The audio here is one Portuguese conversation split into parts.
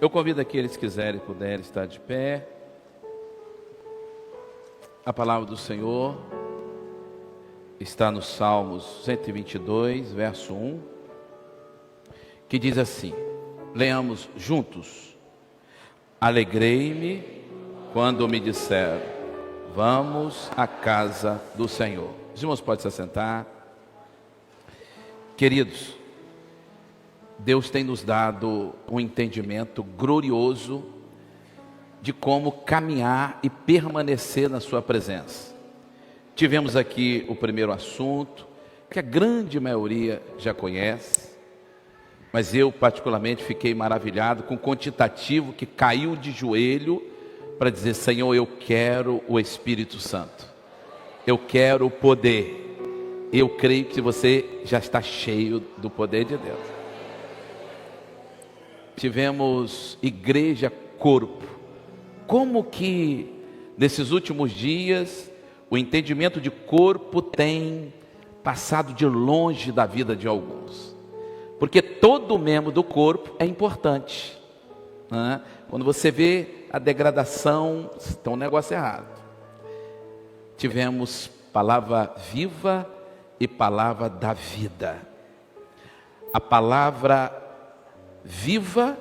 Eu convido aqueles que quiserem, puderem estar de pé. A palavra do Senhor está no Salmos 122, verso 1, que diz assim, leamos juntos: alegrei-me quando me disseram, vamos à casa do Senhor. Os irmãos podem se assentar. Queridos, Deus tem nos dado um entendimento glorioso de como caminhar e permanecer na sua presença. Tivemos aqui o primeiro assunto, que a grande maioria já conhece, mas eu particularmente fiquei maravilhado com o quantitativo que caiu de joelho para dizer: Senhor, eu quero o Espírito Santo, eu quero o poder. Eu creio que você já está cheio do poder de Deus. Tivemos igreja corpo. Como que nesses últimos dias o entendimento de corpo tem passado de longe da vida de alguns? Porque todo membro do corpo é importante, né? Quando você vê a degradação, está um negócio errado. Tivemos palavra viva e palavra da vida. A palavra viva,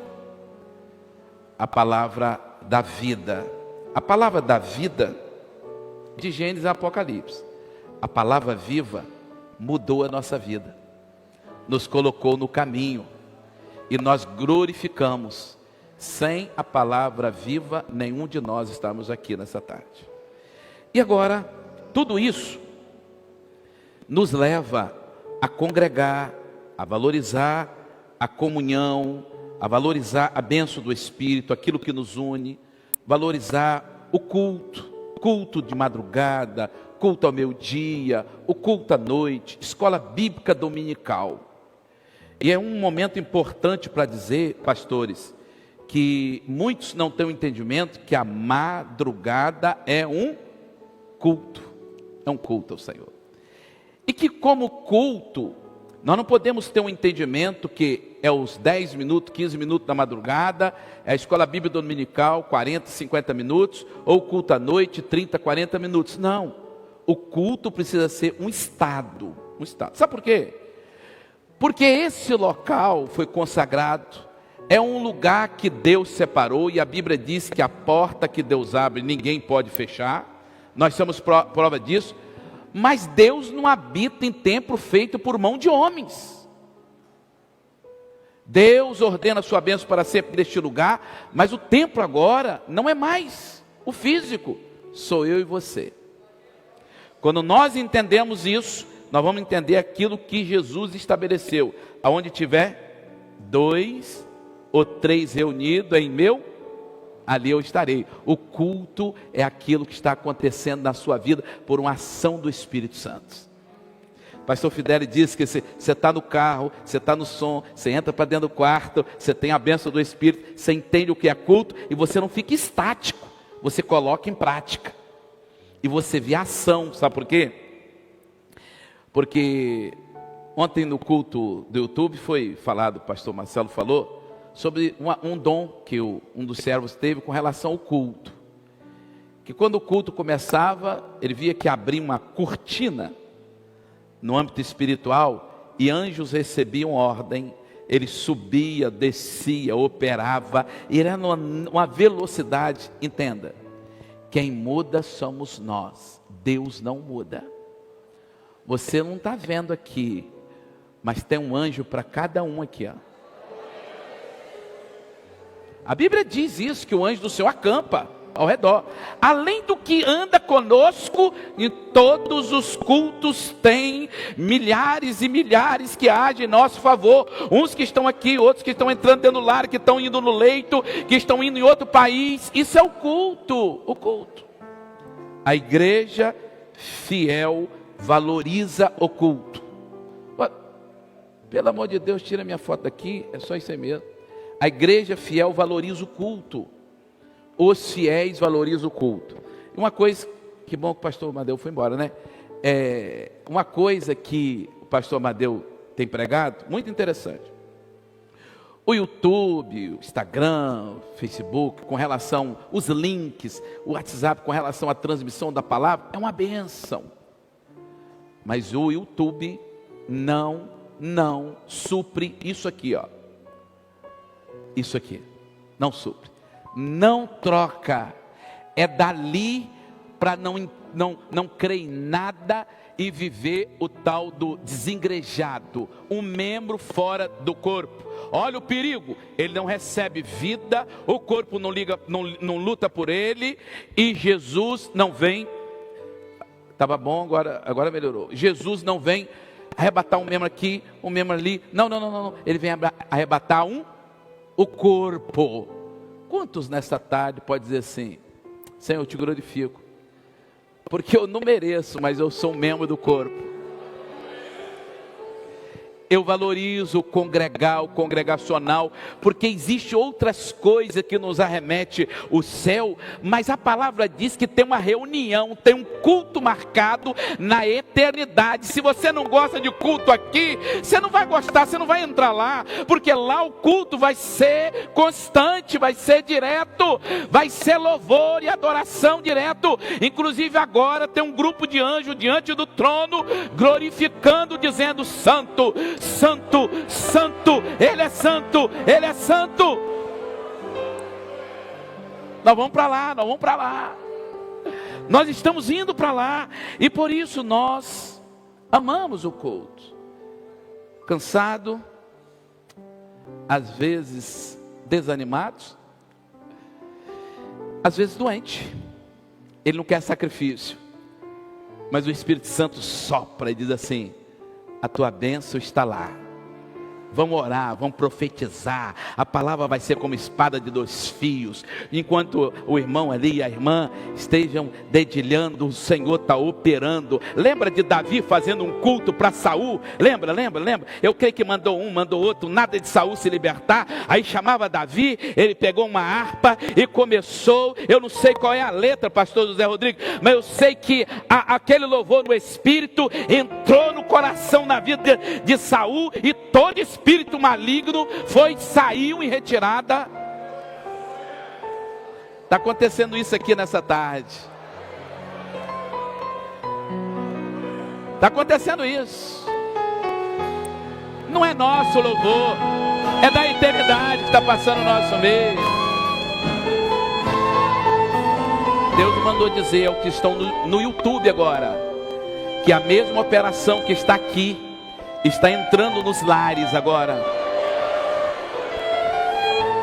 a palavra da vida. A palavra da vida, de Gênesis a Apocalipse. A palavra viva mudou a nossa vida, nos colocou no caminho, e nós glorificamos. Sem a palavra viva, nenhum de nós estamos aqui nessa tarde. E agora, tudo isso nos leva a congregar, a valorizar a comunhão, a valorizar a bênção do Espírito, aquilo que nos une, valorizar o culto de madrugada, culto ao meio-dia, o culto à noite, escola bíblica dominical. E é um momento importante para dizer, pastores, que muitos não têm o entendimento que a madrugada é um culto ao Senhor. E que como culto, nós não podemos ter um entendimento que é os 10 minutos, 15 minutos da madrugada, é a escola bíblica dominical, 40, 50 minutos, ou culto à noite, 30, 40 minutos. Não, o culto precisa ser um estado. Sabe por quê? Porque esse local foi consagrado, é um lugar que Deus separou, e a Bíblia diz que a porta que Deus abre, ninguém pode fechar. Nós somos prova disso. Mas Deus não habita em templo feito por mão de homens. Deus ordena a sua bênção para sempre neste lugar, mas o templo agora não é mais o físico, sou eu e você. Quando nós entendemos isso, nós vamos entender aquilo que Jesus estabeleceu: aonde tiver 2 ou 3 reunidos em meu, ali eu estarei. O culto é aquilo que está acontecendo na sua vida por uma ação do Espírito Santo. Pastor Fideli disse que você está no carro, você está no som, você entra para dentro do quarto, você tem a bênção do Espírito, você entende o que é culto, e você não fica estático, você coloca em prática, e você vê a ação. Sabe por quê? Porque ontem no culto do YouTube foi falado, o pastor Marcelo falou, sobre um dom que um dos servos teve com relação ao culto. Que quando o culto começava, ele via que abria uma cortina no âmbito espiritual, e anjos recebiam ordem, ele subia, descia, operava, e era numa velocidade. Entenda, quem muda somos nós, Deus não muda. Você não está vendo aqui, mas tem um anjo para cada um aqui, ó. A Bíblia diz isso, que o anjo do Senhor acampa ao redor. Além do que anda conosco, em todos os cultos tem milhares e milhares que agem em nosso favor. Uns que estão aqui, outros que estão entrando dentro do lar, que estão indo no leito, que estão indo em outro país. Isso é o culto. A igreja fiel valoriza o culto. Pelo amor de Deus, tira minha foto daqui, é só isso aí mesmo. A igreja fiel valoriza o culto. Os fiéis valorizam o culto. Uma coisa, que bom que o pastor Amadeu foi embora, né? Uma coisa que o pastor Amadeu tem pregado, muito interessante. O YouTube, o Instagram, o Facebook, com relação os links, o WhatsApp com relação à transmissão da palavra, é uma bênção. Mas o YouTube não supre isso aqui, ó. Isso aqui, não supre. Não troca. É dali para não crer em nada e viver o tal do desengrejado, um membro fora do corpo. Olha o perigo, ele não recebe vida, o corpo não luta por ele, e Jesus não vem. Estava bom, agora melhorou. Jesus não vem arrebatar um membro aqui, um membro ali. Não. Ele vem arrebatar o corpo. Quantos nesta tarde pode dizer assim: Senhor, eu te glorifico, porque eu não mereço, mas eu sou um membro do corpo. Eu valorizo o congregal, o congregacional, porque existe outras coisas que nos arremete o céu, mas a palavra diz que tem uma reunião, tem um culto marcado na eternidade. Se você não gosta de culto aqui, você não vai gostar, você não vai entrar lá, porque lá o culto vai ser constante, vai ser direto, vai ser louvor e adoração direto. Inclusive agora tem um grupo de anjos diante do trono, glorificando, dizendo: Santo, Santo, Santo, Ele é Santo, Ele é Santo. Nós vamos para lá, nós estamos indo para lá, e por isso nós amamos o culto. Cansado, às vezes desanimados, às vezes doente. Ele não quer sacrifício, mas o Espírito Santo sopra e diz assim: a tua bênção está lá. Vamos orar, vamos profetizar. A palavra vai ser como espada de dois fios. Enquanto o irmão ali e a irmã estejam dedilhando, o Senhor está operando. Lembra de Davi fazendo um culto para Saul? Lembra? Eu creio que mandou um, mandou outro, nada de Saul se libertar. Aí chamava Davi, ele pegou uma harpa e começou. Eu não sei qual é a letra, pastor José Rodrigues, mas eu sei que aquele louvor no Espírito entrou no coração, na vida de Saul, e todo espírito maligno saiu em retirada. Está acontecendo isso aqui nessa tarde. Está acontecendo isso. Não é nosso louvor, é da eternidade que está passando no nosso meio. Deus mandou dizer ao que estão no YouTube agora, que a mesma operação que está aqui está entrando nos lares agora.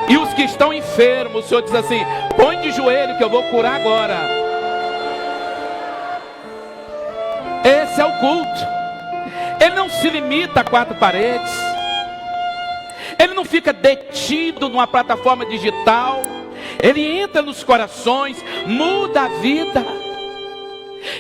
E os que estão enfermos, o Senhor diz assim: põe de joelho que eu vou curar agora. Esse é o culto. Ele não se limita a quatro paredes. Ele não fica detido numa plataforma digital. Ele entra nos corações, muda a vida.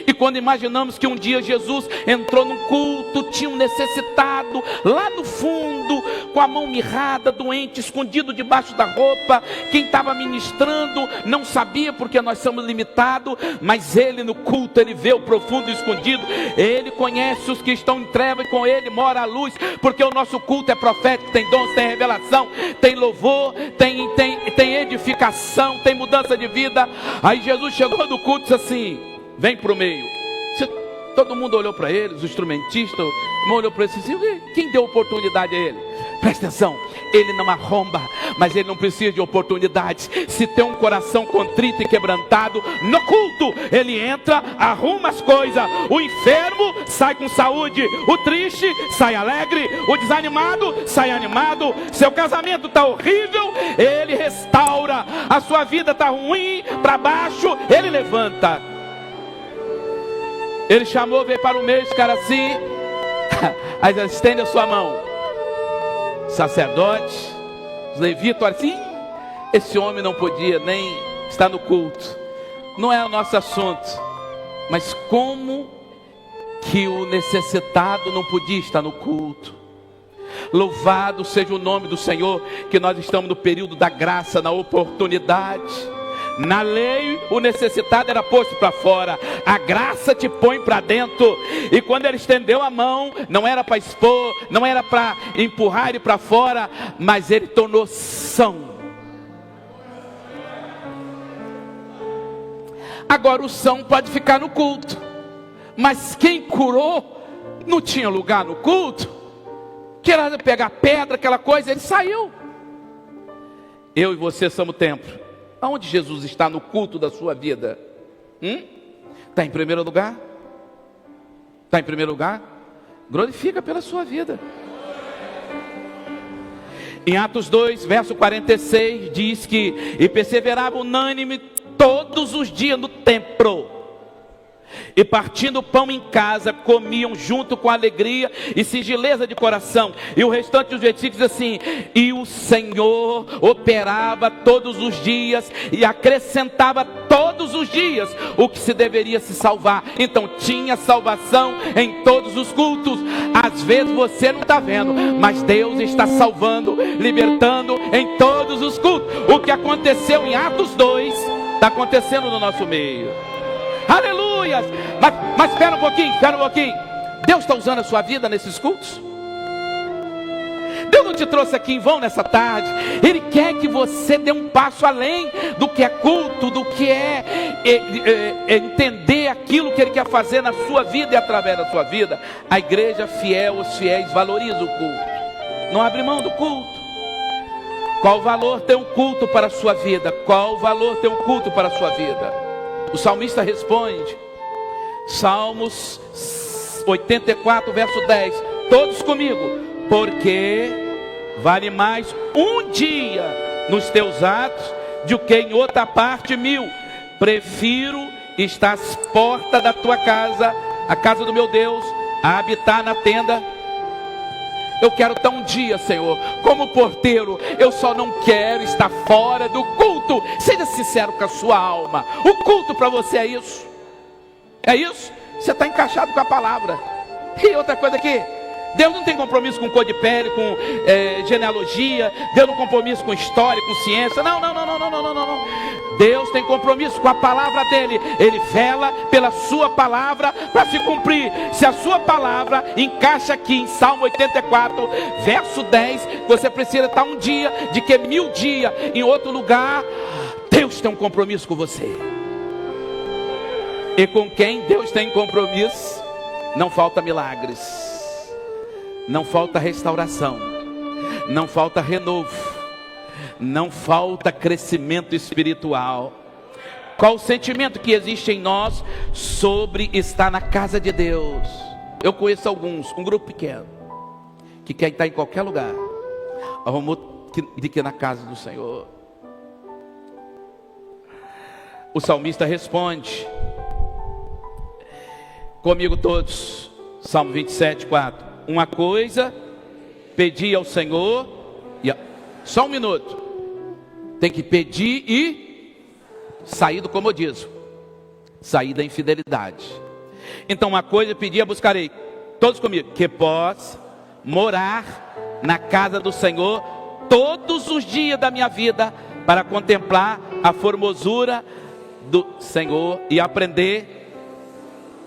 E quando imaginamos que um dia Jesus entrou num culto, tinha um necessitado lá no fundo, com a mão mirrada, doente, escondido debaixo da roupa. Quem estava ministrando não sabia, porque nós somos limitados, mas ele no culto, ele vê o profundo escondido. Ele conhece os que estão em trevas, e com ele mora a luz, porque o nosso culto é profético, tem dons, tem revelação, tem louvor, tem edificação, tem mudança de vida. Aí Jesus chegou no culto e disse assim: vem para o meio. Todo mundo olhou para ele, os instrumentistas, o irmão olhou para ele e disse: quem deu oportunidade a ele? Presta atenção, ele não arromba, mas ele não precisa de oportunidades. Se tem um coração contrito e quebrantado, no culto ele entra, arruma as coisas. O enfermo sai com saúde, o triste sai alegre, o desanimado sai animado. Seu casamento está horrível, ele restaura. A sua vida está ruim, para baixo, ele levanta. Ele chamou, veio para o meio, esse cara assim. Aí estende a sua mão. Sacerdote, os levitas, olha assim: esse homem não podia nem estar no culto. Não é o nosso assunto, mas como que o necessitado não podia estar no culto? Louvado seja o nome do Senhor, que nós estamos no período da graça, na oportunidade. Na lei, o necessitado era posto para fora. A graça te põe para dentro. E quando ele estendeu a mão, não era para expor, não era para empurrar ele para fora, mas ele tornou são. Agora o são pode ficar no culto, mas quem curou não tinha lugar no culto. Queria pegar pedra, aquela coisa, ele saiu. Eu e você somos o templo. Aonde Jesus está no culto da sua vida? Está em primeiro lugar? Está em primeiro lugar? Glorifica pela sua vida. Em Atos 2, verso 46, diz que e perseverava unânime todos os dias no templo, e partindo o pão em casa, comiam junto com alegria e singeleza de coração. E o restante dos versículos diz assim: e o Senhor operava todos os dias e acrescentava todos os dias o que se deveria se salvar. Então tinha salvação em todos os cultos. Às vezes você não está vendo, mas Deus está salvando, libertando em todos os cultos. O que aconteceu em Atos 2 está acontecendo no nosso meio. Aleluias! Mas espera um pouquinho. Deus está usando a sua vida nesses cultos? Deus não te trouxe aqui em vão nessa tarde. Ele quer que você dê um passo além do que é culto, do que é entender aquilo que Ele quer fazer na sua vida e através da sua vida. A igreja fiel, os fiéis valorizam o culto, não abre mão do culto. Qual valor tem um culto para a sua vida? Qual valor tem um culto para a sua vida? O salmista responde, Salmos 84, verso 10, todos comigo: porque vale mais um dia nos teus atos do que em outra parte 1000. Prefiro estar às portas da tua casa, a casa do meu Deus, a habitar na tenda. Eu quero estar um dia, Senhor, como porteiro. Eu só não quero estar fora do culto. Seja sincero com a sua alma. O culto para você é isso? É isso? Você está encaixado com a palavra. E outra coisa aqui, Deus não tem compromisso com cor de pele, com genealogia. Deus não tem compromisso com história, com ciência. Não. Deus tem compromisso com a palavra dele. Ele vela pela sua palavra para se cumprir. Se a sua palavra encaixa aqui em Salmo 84, verso 10, você precisa estar um dia de que 1000 dias em outro lugar. Deus tem um compromisso com você. E com quem Deus tem compromisso, não falta milagres, não falta restauração, não falta renovo, não falta crescimento espiritual. Qual o sentimento que existe em nós sobre estar na casa de Deus? Eu conheço alguns, um grupo pequeno, que quer estar em qualquer lugar, arrumou de que na casa do Senhor. O salmista responde, comigo todos, Salmo 27, 4. Uma coisa pedi ao Senhor, só um minuto, tem que pedir e sair do comodismo, sair da infidelidade. Então uma coisa pedir, buscarei, todos comigo, que possa morar na casa do Senhor todos os dias da minha vida, para contemplar a formosura do Senhor e aprender.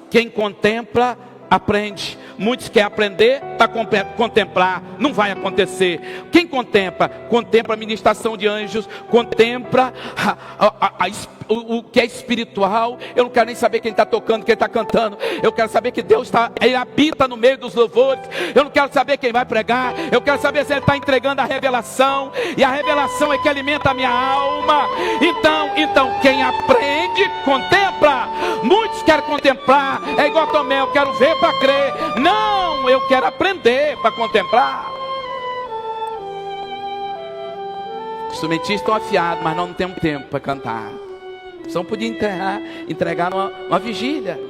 Quem contempla, aprende. Muitos querem aprender para contemplar, não vai acontecer. Quem contempla, contempla a ministração de anjos, contempla o que é espiritual. Eu não quero nem saber quem está tocando, quem está cantando. Eu quero saber que Deus Ele habita no meio dos louvores. Eu não quero saber quem vai pregar. Eu quero saber se Ele está entregando a revelação. E a revelação é que alimenta a minha alma. Então quem aprende, contempla. Muitos querem contemplar. É igual Tomé, eu quero ver para crer. Não, eu quero aprender para contemplar. Os instrumentistas estão afiados, mas nós não temos tempo para cantar. Só podia entregar numa vigília.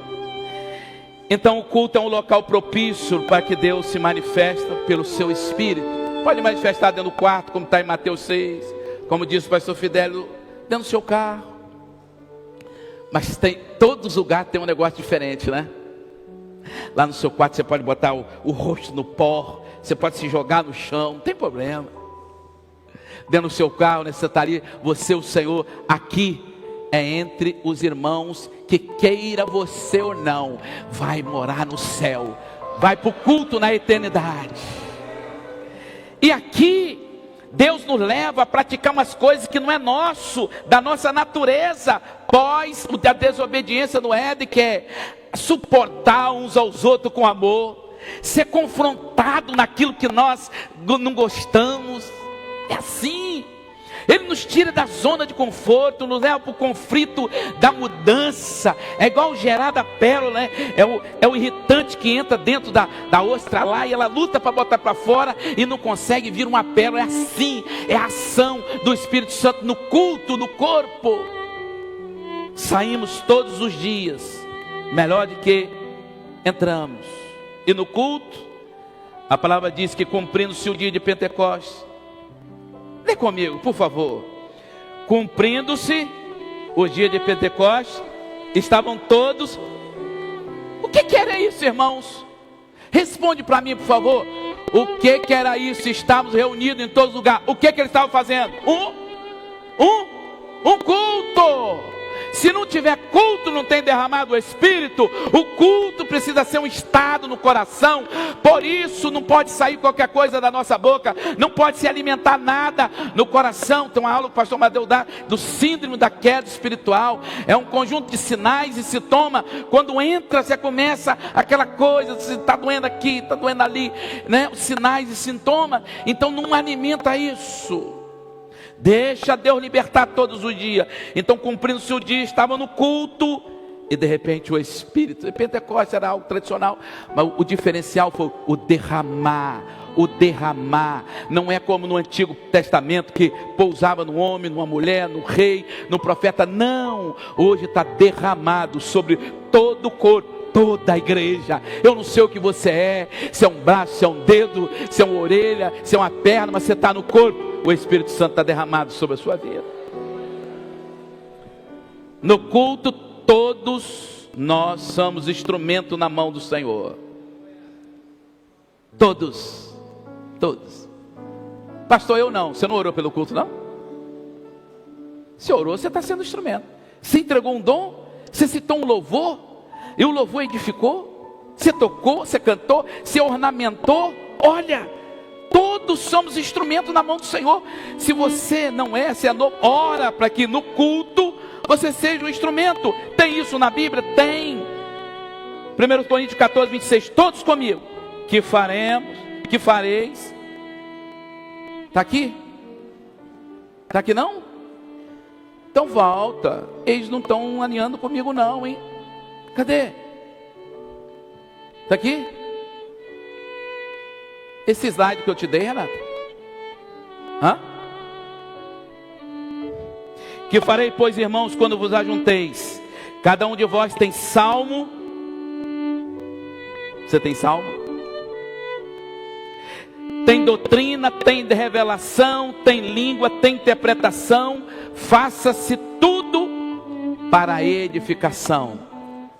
Então o culto é um local propício para que Deus se manifeste pelo seu Espírito. Pode manifestar dentro do quarto, como está em Mateus 6, como disse o pastor Fidélio, dentro do seu carro. Mas todos os lugares tem um negócio diferente, né? Lá no seu quarto você pode botar o rosto no pó, você pode se jogar no chão, não tem problema. Dentro do seu carro, né, você estaria, você, o Senhor, aqui. é entre os irmãos que, queira você ou não, vai morar no céu, vai para o culto na eternidade. E aqui Deus nos leva a praticar umas coisas que não é nosso, da nossa natureza, pós a desobediência no Éden, que é suportar uns aos outros com amor, ser confrontado naquilo que nós não gostamos. É assim. Ele nos tira da zona de conforto, nos leva para o conflito da mudança. É igual gerar da pérola, né? É o irritante que entra dentro da ostra lá, e ela luta para botar para fora e não consegue, vir uma pérola. É assim, é a ação do Espírito Santo no culto, no corpo. Saímos todos os dias melhor do que entramos. E no culto, a palavra diz que cumprindo-se o dia de Pentecostes. Lê comigo, por favor. Cumprindo-se o dia de Pentecostes, estavam todos. O que era isso, irmãos? Responde para mim, por favor. O que era isso? Estávamos reunidos em todos os lugares. O que eles estavam fazendo? Um culto. Se não tiver culto, não tem derramado o Espírito. O culto precisa ser um estado no coração. Por isso não pode sair qualquer coisa da nossa boca, não pode se alimentar nada no coração. Tem uma aula que o pastor Madeu dá do síndrome da queda espiritual. É um conjunto de sinais e sintomas. Quando entra, você começa aquela coisa, você está doendo aqui, está doendo ali, né? Os sinais e sintomas. Então não alimenta isso. Deixa Deus libertar todos os dias. Então, cumprindo-se o dia, estavam no culto, e de repente o Espírito, Pentecostes era algo tradicional, mas o diferencial foi o derramar. O derramar. Não é como no Antigo Testamento, que pousava no homem, numa mulher, no rei, no profeta. Não, hoje está derramado sobre todo o corpo, toda a igreja. Eu não sei o que você é, se é um braço, se é um dedo, se é uma orelha, se é uma perna, mas você está no corpo. O Espírito Santo está derramado sobre a sua vida. No culto, todos nós somos instrumento na mão do Senhor. Todos. Pastor, eu não. Você não orou pelo culto, não? Se orou, você está sendo instrumento. Você entregou um dom, você citou um louvor, e o louvor edificou. Você tocou, você cantou, você ornamentou. Olha, todos somos instrumentos na mão do Senhor. Se você não é, se é novo, ora para que no culto você seja um instrumento. Tem isso na Bíblia? Tem. 1 Coríntios 14, 26. Todos comigo. Que faremos, que fareis. Está aqui? Está aqui não? Então volta. Eles não estão alinhando comigo não, hein? Cadê? Está aqui? Esse slide que eu te dei, Renata? Hã? Que farei, pois, irmãos, quando vos ajunteis? Cada um de vós tem salmo. Você tem salmo? Tem doutrina, tem revelação, tem língua, tem interpretação. Faça-se tudo para a edificação.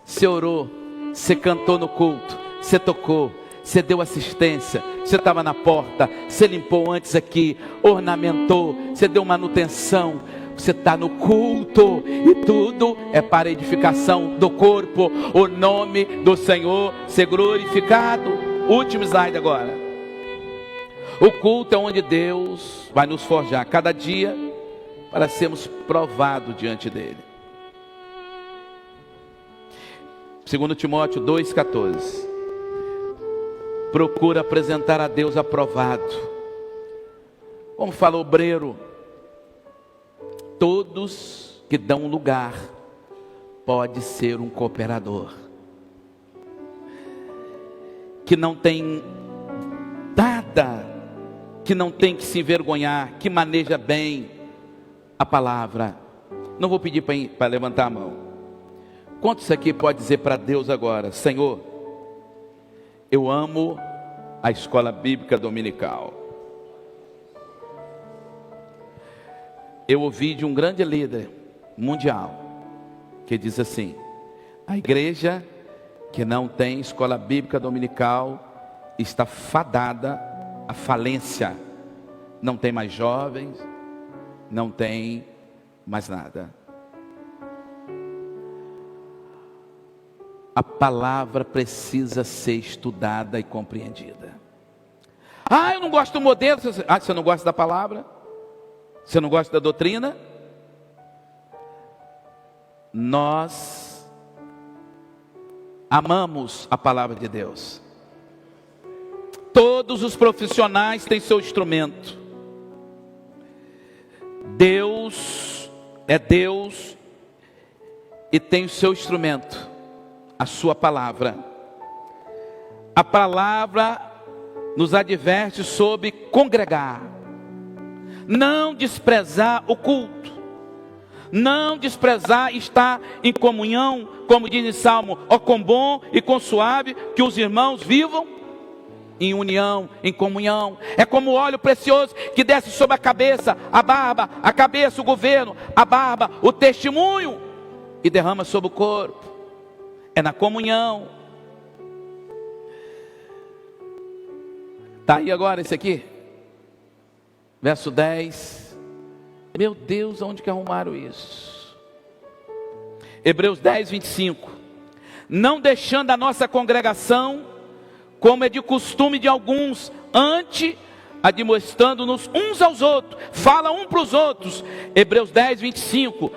Você orou, você cantou no culto, você tocou, você deu assistência, você estava na porta, você limpou antes aqui, ornamentou, você deu manutenção. Você está no culto e tudo é para a edificação do corpo. O nome do Senhor ser glorificado. Último slide agora. O culto é onde Deus vai nos forjar cada dia para sermos provados diante dele. 2 Timóteo 2,14. Procura apresentar a Deus aprovado. Como fala o obreiro, todos que dão lugar pode ser um cooperador. Que não tem nada, que não tem que se envergonhar, que maneja bem a palavra. Não vou pedir para levantar a mão. Quantos aqui pode dizer para Deus agora: Senhor, eu amo a escola bíblica dominical. Eu ouvi de um grande líder mundial que diz assim: a igreja que não tem escola bíblica dominical está fadada à falência. Não tem mais jovens, não tem mais nada. a palavra precisa ser estudada e compreendida. Ah, eu não gosto do modelo. Ah, você não gosta da palavra? Você não gosta da doutrina? Nós amamos a palavra de Deus. Todos os profissionais têm seu instrumento. Deus é Deus e tem o seu instrumento, a sua palavra. A palavra nos adverte sobre congregar, não desprezar o culto, não desprezar estar em comunhão, como diz em Salmo: ó, quão bom e quão suave que os irmãos vivam em união, em comunhão. É como o óleo precioso que desce sobre a cabeça, a barba, a cabeça, o governo, a barba, o testemunho, e derrama sobre o corpo. É na comunhão. Está aí agora esse aqui, verso 10. Meu Deus, onde que arrumaram isso? Hebreus 10, 25. Não deixando a nossa congregação, como é de costume de alguns, antes admoestando-nos uns aos outros. Fala um para os outros. Hebreus 10, 25.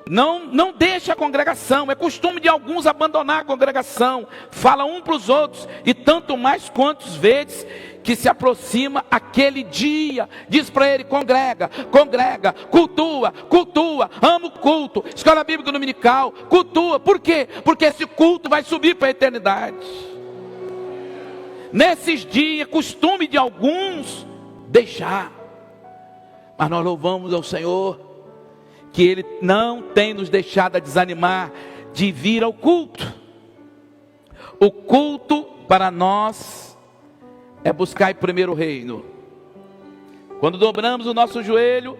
Não deixa a congregação. É costume de alguns abandonar a congregação. Fala um para os outros. E tanto mais quantos vezes que se aproxima aquele dia. Diz para ele: congrega, congrega, cultua, cultua, ama o culto. Escola bíblica dominical, cultua. Por quê? Porque esse culto vai subir para a eternidade. Nesses dias, costume de alguns deixar. Mas nós louvamos ao Senhor, que Ele não tem nos deixado a desanimar de vir ao culto. O culto para nós é buscar primeiro o reino. Quando dobramos o nosso joelho,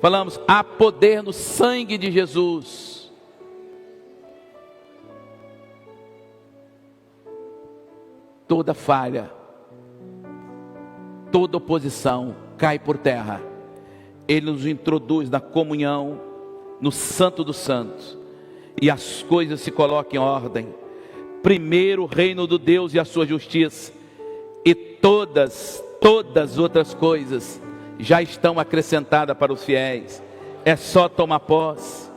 falamos: há poder no sangue de Jesus. Toda falha, toda oposição cai por terra. Ele nos introduz na comunhão, no Santo dos Santos, e as coisas se colocam em ordem. Primeiro o reino do Deus e a sua justiça, e todas outras coisas já estão acrescentadas para os fiéis. É só tomar posse.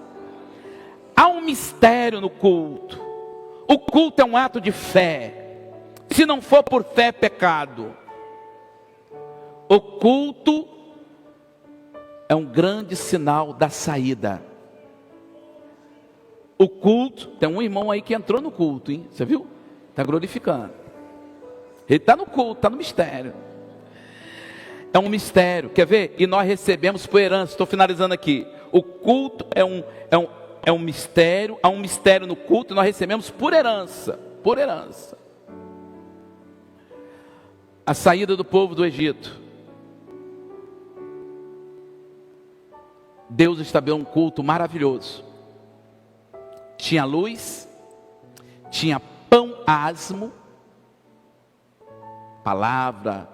Há um mistério no culto. O culto é um ato de fé. Se não for por fé, é pecado. O culto é um grande sinal da saída. O culto, tem um irmão aí que entrou no culto, hein? Você viu? Está glorificando. Ele está no culto, está no mistério. É um mistério, quer ver? E nós recebemos por herança. Estou finalizando aqui. O culto é um mistério. Há um mistério no culto e nós recebemos por herança. Por herança. A saída do povo do Egito. Deus estabeleceu um culto maravilhoso. Tinha luz, tinha pão asmo, palavra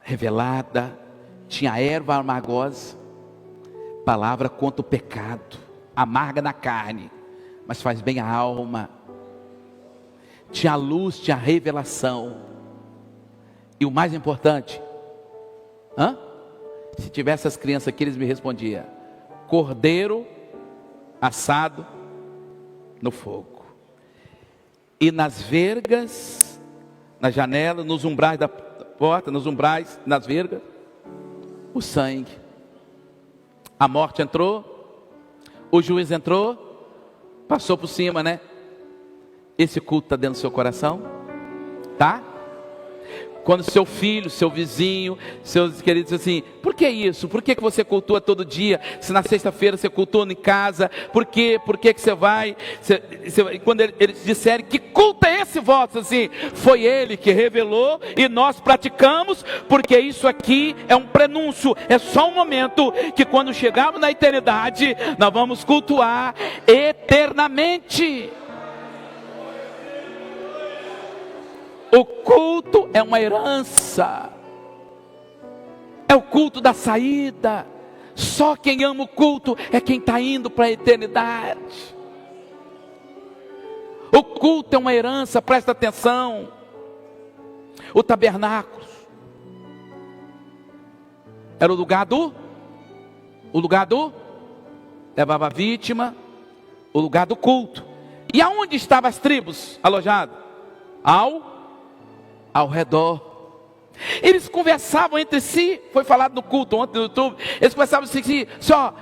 revelada, tinha erva amargosa, palavra contra o pecado, amarga na carne, mas faz bem a alma. Tinha luz, tinha revelação. E o mais importante, se tivesse as crianças aqui, eles me respondiam: cordeiro assado no fogo. E nas vergas, na janela, nos umbrais da porta, nos umbrais, nas vergas, o sangue. A morte entrou, o juiz entrou, passou por cima, né? Esse culto está dentro do seu coração? Tá? Quando seu filho, seu vizinho, seus queridos dizem assim: por que isso? Por que você cultua todo dia? Se na sexta-feira você cultua em casa, por quê? Por que você vai? Quando eles disserem: que culto é esse vosso? Assim, foi Ele que revelou e nós praticamos, porque isso aqui é um prenúncio, é só um momento que quando chegarmos na eternidade, nós vamos cultuar eternamente. O culto é uma herança. É o culto da saída. Só quem ama o culto é quem está indo para a eternidade. O culto é uma herança, presta atenção. O tabernáculo era o lugar do levava a vítima, o lugar do culto. E aonde estavam as tribos alojadas? Ao redor. Eles conversavam entre si, foi falado no culto ontem no YouTube, eles conversavam assim, só,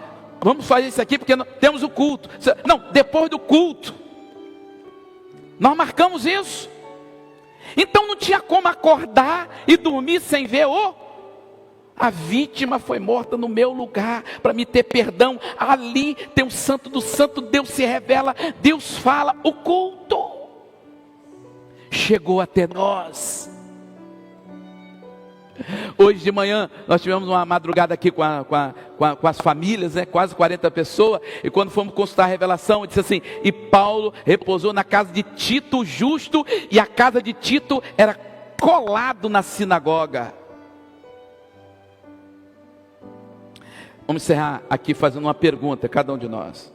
vamos fazer isso aqui porque temos o culto. Não, depois do culto, nós marcamos isso. Então não tinha como acordar e dormir sem ver a vítima foi morta no meu lugar, para me ter perdão. Ali tem o santo do santo, Deus se revela, Deus fala, o culto chegou até nós. Hoje de manhã nós tivemos uma madrugada aqui com as famílias, né? Quase 40 pessoas. E quando fomos consultar a revelação, disse assim: e Paulo repousou na casa de Tito justo, e a casa de Tito era colado na sinagoga. Vamos encerrar aqui fazendo uma pergunta, cada um de nós.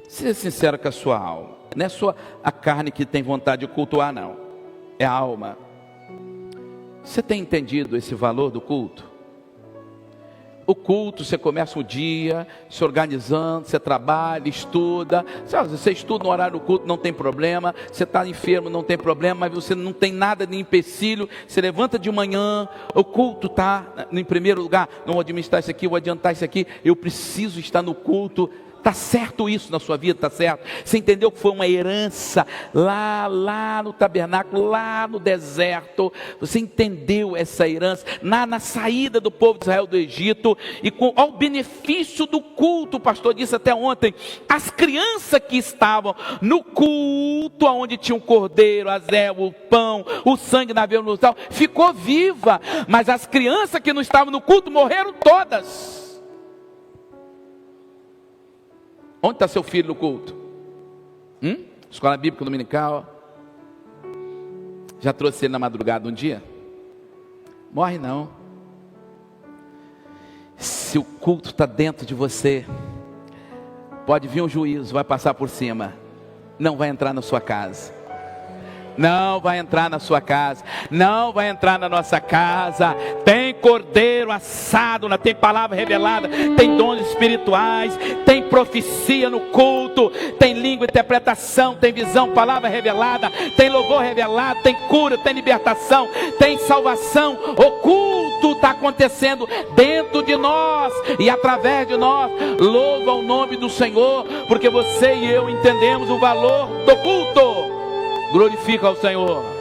Seja sincero com a sua alma. Não é só a carne que tem vontade de cultuar, não. É a alma. Você tem entendido esse valor do culto? O culto, você começa o dia se organizando, você trabalha, estuda. Você estuda no horário do culto, não tem problema. Você está enfermo, não tem problema, mas você não tem nada de empecilho. Você levanta de manhã, o culto está em primeiro lugar. Não vou administrar isso aqui, vou adiantar isso aqui. Eu preciso estar no culto. Está certo isso na sua vida, está certo? Você entendeu que foi uma herança lá no tabernáculo, lá no deserto. Você entendeu essa herança na saída do povo de Israel do Egito. E ao benefício do culto, o pastor disse até ontem, as crianças que estavam no culto, onde tinha um cordeiro, a zéu, o pão, o sangue na veia no tal, ficou viva. Mas as crianças que não estavam no culto morreram todas. Onde está seu filho no culto? Escola bíblica dominical. Já trouxe ele na madrugada um dia? Morre não. Se o culto está dentro de você, pode vir um juízo, vai passar por cima. Não vai entrar na sua casa. Não vai entrar na sua casa. Não vai entrar na nossa casa. Tem cordeiro assado, tem palavra revelada, tem dons espirituais, tem profecia no culto, tem língua, interpretação, tem visão, palavra revelada, tem louvor revelado, tem cura, tem libertação, tem salvação. O culto está acontecendo dentro de nós e através de nós. Louva o nome do Senhor, porque você e eu entendemos o valor do culto. Glorifica ao Senhor.